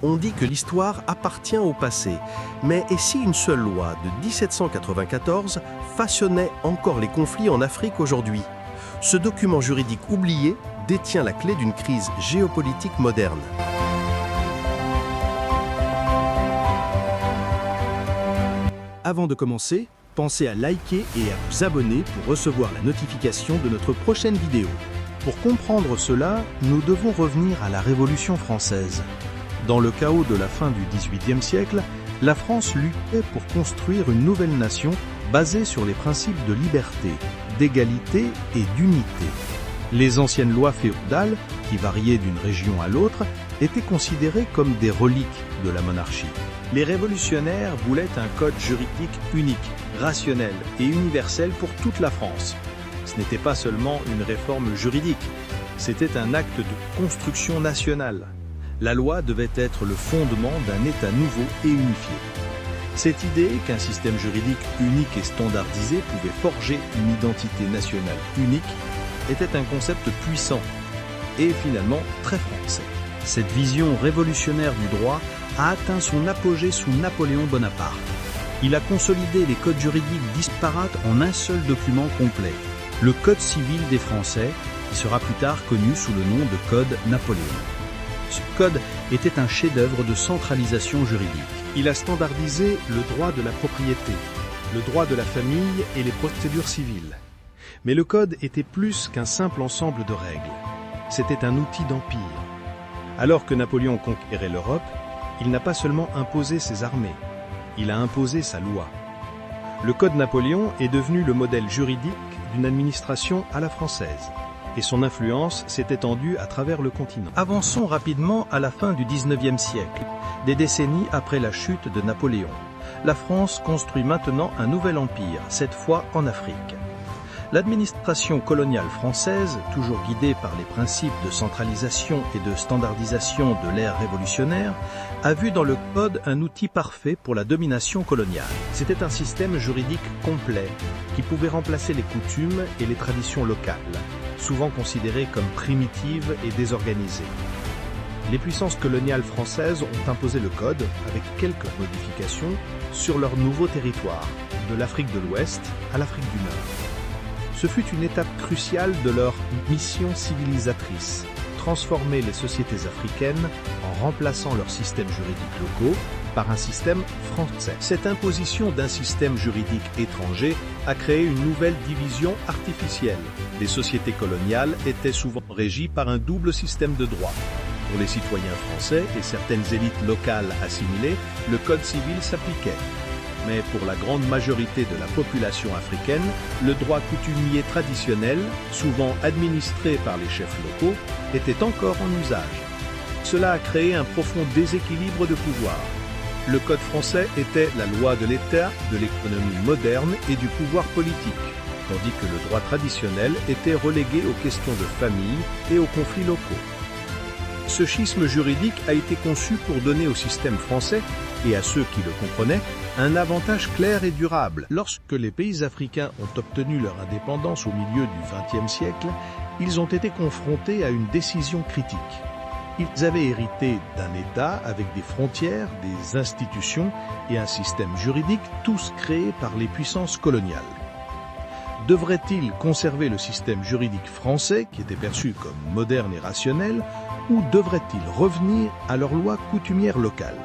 On dit que l'histoire appartient au passé, mais et si une seule loi de 1794 façonnait encore les conflits en Afrique aujourd'hui? Ce document juridique oublié détient la clé d'une crise géopolitique moderne. Avant de commencer, pensez à liker et à vous abonner pour recevoir la notification de notre prochaine vidéo. Pour comprendre cela, nous devons revenir à la Révolution française. Dans le chaos de la fin du XVIIIe siècle, la France luttait pour construire une nouvelle nation basée sur les principes de liberté, d'égalité et d'unité. Les anciennes lois féodales, qui variaient d'une région à l'autre, étaient considérées comme des reliques de la monarchie. Les révolutionnaires voulaient un code juridique unique, rationnel et universel pour toute la France. Ce n'était pas seulement une réforme juridique, c'était un acte de construction nationale. La loi devait être le fondement d'un État nouveau et unifié. Cette idée qu'un système juridique unique et standardisé pouvait forger une identité nationale unique était un concept puissant et finalement très français. Cette vision révolutionnaire du droit a atteint son apogée sous Napoléon Bonaparte. Il a consolidé les codes juridiques disparates en un seul document complet, le Code civil des Français, qui sera plus tard connu sous le nom de Code Napoléon. Ce code était un chef-d'œuvre de centralisation juridique. Il a standardisé le droit de la propriété, le droit de la famille et les procédures civiles. Mais le code était plus qu'un simple ensemble de règles. C'était un outil d'empire. Alors que Napoléon conquérait l'Europe, il n'a pas seulement imposé ses armées, il a imposé sa loi. Le Code Napoléon est devenu le modèle juridique d'une administration à la française. Et son influence s'est étendue à travers le continent. Avançons rapidement à la fin du XIXe siècle, des décennies après la chute de Napoléon. La France construit maintenant un nouvel empire, cette fois en Afrique. L'administration coloniale française, toujours guidée par les principes de centralisation et de standardisation de l'ère révolutionnaire, a vu dans le Code un outil parfait pour la domination coloniale. C'était un système juridique complet qui pouvait remplacer les coutumes et les traditions locales, souvent considérées comme primitives et désorganisées. Les puissances coloniales françaises ont imposé le Code, avec quelques modifications, sur leur nouveau territoire, de l'Afrique de l'Ouest à l'Afrique du Nord. Ce fut une étape cruciale de leur mission civilisatrice, transformer les sociétés africaines en remplaçant leurs systèmes juridiques locaux par un système français. Cette imposition d'un système juridique étranger a créé une nouvelle division artificielle. Les sociétés coloniales étaient souvent régies par un double système de droit. Pour les citoyens français et certaines élites locales assimilées, le code civil s'appliquait. Mais pour la grande majorité de la population africaine, le droit coutumier traditionnel, souvent administré par les chefs locaux, était encore en usage. Cela a créé un profond déséquilibre de pouvoir. Le Code français était la loi de l'État, de l'économie moderne et du pouvoir politique, tandis que le droit traditionnel était relégué aux questions de famille et aux conflits locaux. Ce schisme juridique a été conçu pour donner au système français, et à ceux qui le comprenaient, un avantage clair et durable. Lorsque les pays africains ont obtenu leur indépendance au milieu du XXe siècle, ils ont été confrontés à une décision critique. Ils avaient hérité d'un État avec des frontières, des institutions et un système juridique, tous créés par les puissances coloniales. Devraient-ils conserver le système juridique français, qui était perçu comme moderne et rationnel, ou devraient-ils revenir à leurs lois coutumières locales?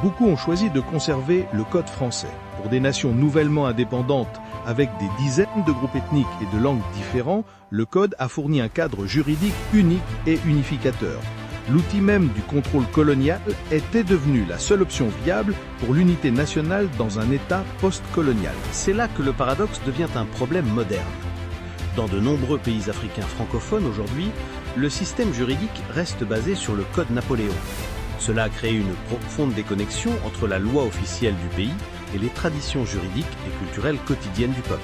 Beaucoup ont choisi de conserver le Code français. Pour des nations nouvellement indépendantes avec des dizaines de groupes ethniques et de langues différents, le Code a fourni un cadre juridique unique et unificateur. L'outil même du contrôle colonial était devenu la seule option viable pour l'unité nationale dans un État post-colonial. C'est là que le paradoxe devient un problème moderne. Dans de nombreux pays africains francophones aujourd'hui, le système juridique reste basé sur le Code Napoléon. Cela a créé une profonde déconnexion entre la loi officielle du pays et les traditions juridiques et culturelles quotidiennes du peuple.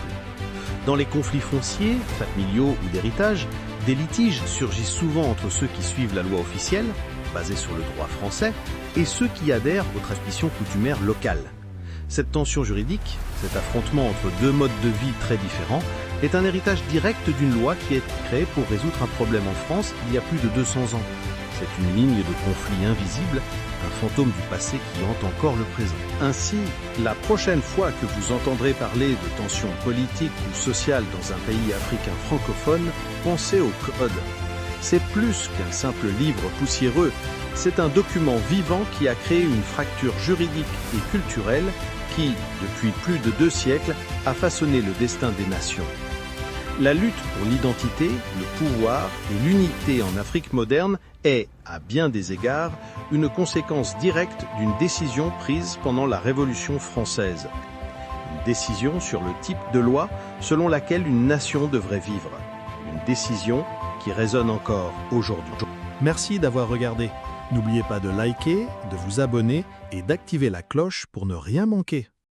Dans les conflits fonciers, familiaux ou d'héritage, des litiges surgissent souvent entre ceux qui suivent la loi officielle, basée sur le droit français, et ceux qui adhèrent aux traditions coutumières locales. Cette tension juridique, cet affrontement entre deux modes de vie très différents, est un héritage direct d'une loi qui a été créée pour résoudre un problème en France il y a plus de 200 ans. C'est une ligne de conflit invisible, un fantôme du passé qui hante encore le présent. Ainsi, la prochaine fois que vous entendrez parler de tensions politiques ou sociales dans un pays africain francophone, pensez au Code. C'est plus qu'un simple livre poussiéreux, c'est un document vivant qui a créé une fracture juridique et culturelle qui, depuis plus de 2 siècles, a façonné le destin des nations. La lutte pour l'identité, le pouvoir et l'unité en Afrique moderne est, à bien des égards, une conséquence directe d'une décision prise pendant la Révolution française. Une décision sur le type de loi selon laquelle une nation devrait vivre. Une décision qui résonne encore aujourd'hui. Merci d'avoir regardé. N'oubliez pas de liker, de vous abonner et d'activer la cloche pour ne rien manquer.